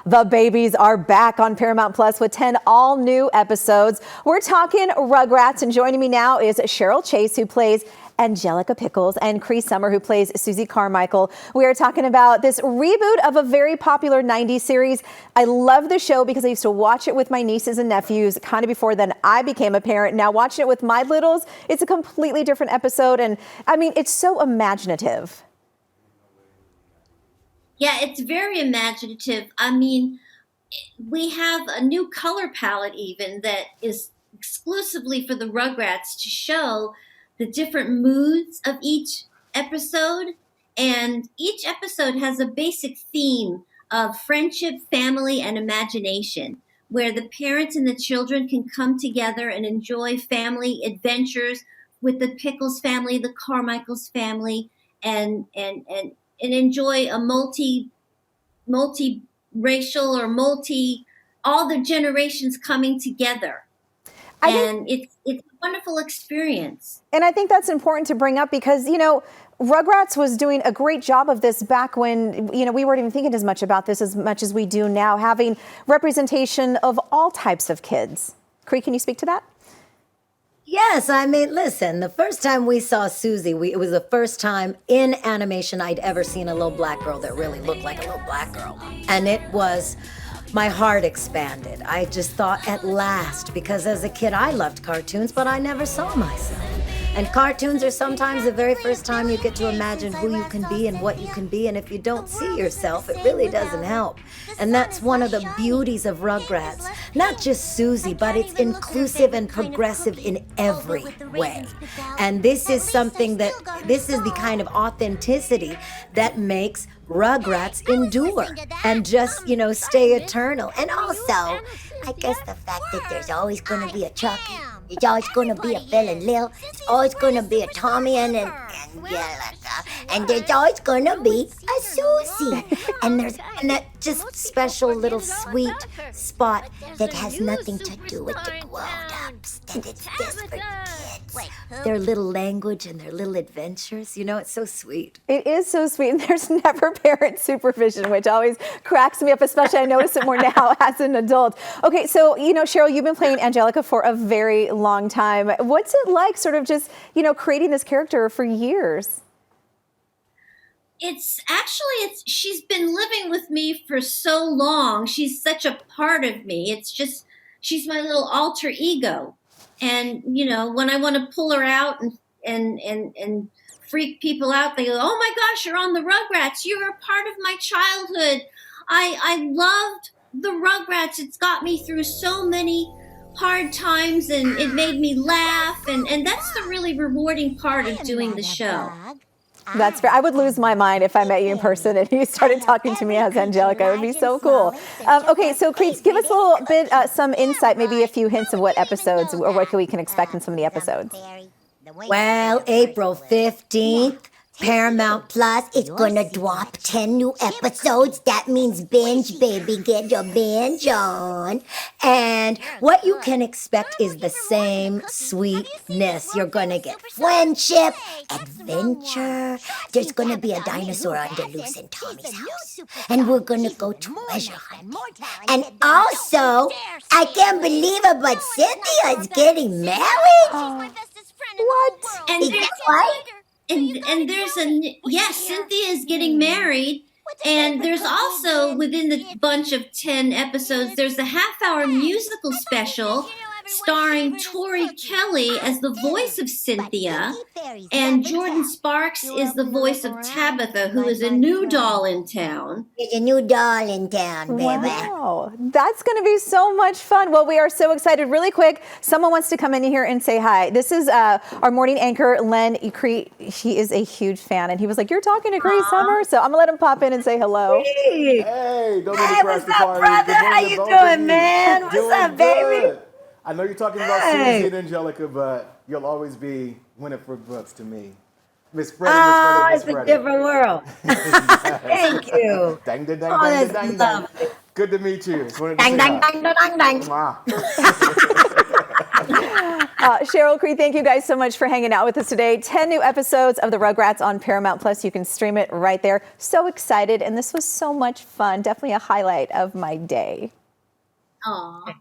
The babies are back on Paramount Plus with 10 all new episodes. We're talking Rugrats, and joining me now is Cheryl Chase, who plays Angelica Pickles, and Cree who plays Susie Carmichael. We are talking about this reboot of a very popular 90s series. I love the show because I used to watch it with my nieces and nephews kind of before then I became a parent. Now watching it with my littles, it's a completely different episode, and I mean, it's so imaginative. Yeah, it's very imaginative. I mean, we have a new color palette even that is exclusively for the Rugrats to show the different moods of each episode. And each episode has a basic theme of friendship, family, and imagination, where the parents and the children can come together and enjoy family adventures with the Pickles family, the Carmichael's family, and enjoy a multi-racial or all the generations coming together. It's a wonderful experience. And I think that's important to bring up because, you know, Rugrats was doing a great job of this back when, you know, we weren't even thinking as much about this as much as we do now, having representation of all types of kids. Cree, can you speak to that? Yes, I mean, listen, the first time we saw Susie, it was the first time in animation I'd ever seen a little black girl that really looked like a little black girl. And it was, my heart expanded. I just thought at last, because as a kid I loved cartoons, but I never saw myself. And cartoons are sometimes the very first time you get to imagine who you can be and what you can be. And if you don't see yourself, it really doesn't help. And that's one of the beauties of Rugrats. Not just Susie, but it's inclusive and progressive in every way. And this is the kind of authenticity that makes Rugrats endure and just, you know, stay eternal. And also, I guess the fact that there's always going to be a Chucky, there's always going to be a Phil and Lil, there's always going to be a Tommy and Angelica, and there's always going to be a Susie. And there's that just special little sweet spot that has nothing to do with the grown-ups, that it's just for kids. Their little language and their little adventures, you know, it's so sweet. It is so sweet, and there's never parent supervision, which always cracks me up, especially I notice it more now as an adult. Okay, so, you know, Cheryl, you've been playing Angelica for a very long time. What's it like sort of just, you know, creating this character for years? She's been living with me for so long. She's such a part of me. She's my little alter ego. And, you know, when I want to pull her out and freak people out, they go, oh my gosh, you're on the Rugrats. You're a part of my childhood. I loved the Rugrats. It's got me through so many hard times, and it made me laugh. And that's the really rewarding part of doing the show. That's fair. I would lose my mind if I met you in person and you started talking to me as Angelica. It would be so cool. Okay, so Cree, give us a little bit, some insight, maybe a few hints of what episodes or what we can expect in some of the episodes. Well, April 15th, Paramount Plus is gonna drop 10 new episodes. That means binge, baby. Get your binge on. And what you can expect is the same sweetness. You're gonna get friendship, adventure. There's gonna be a dinosaur under loose in Tommy's house. And we're gonna go treasure hunting. And also, I can't believe it, but Cynthia's getting married. What? And there's Cynthia is getting married, and there's also within the bunch of 10 episodes, there's a half-hour musical special starring Tori Kelly as the voice of Cynthia, and Jordan Sparks is the voice of Tabitha, who is a new doll in town. There's a new doll in town, baby. Wow, that's going to be so much fun. Well, we are so excited. Really quick, someone wants to come in here and say hi. This is our morning anchor, Len Cree. He is a huge fan, and he was like, you're talking to Cree Summer? So I'm going to let him pop in and say hello. Hey, don't hey, what's up, brother? How you doing, man? What's up, baby? Good. I know you're talking about Susie and Angelica, but you'll always be Winifred Brooks to me. Miss Freddie, Miss Freddie. It's a different world. Thank you. Dang, dang, dang, Oh, dang, that's dang, dang. lovely. Good to meet you. Dang, dang, dang, dang, dang. Mwah. Cheryl, Cree, thank you guys so much for hanging out with us today. 10 new episodes of the Rugrats on Paramount Plus. You can stream it right there. So excited, and this was so much fun. Definitely a highlight of my day. Aw.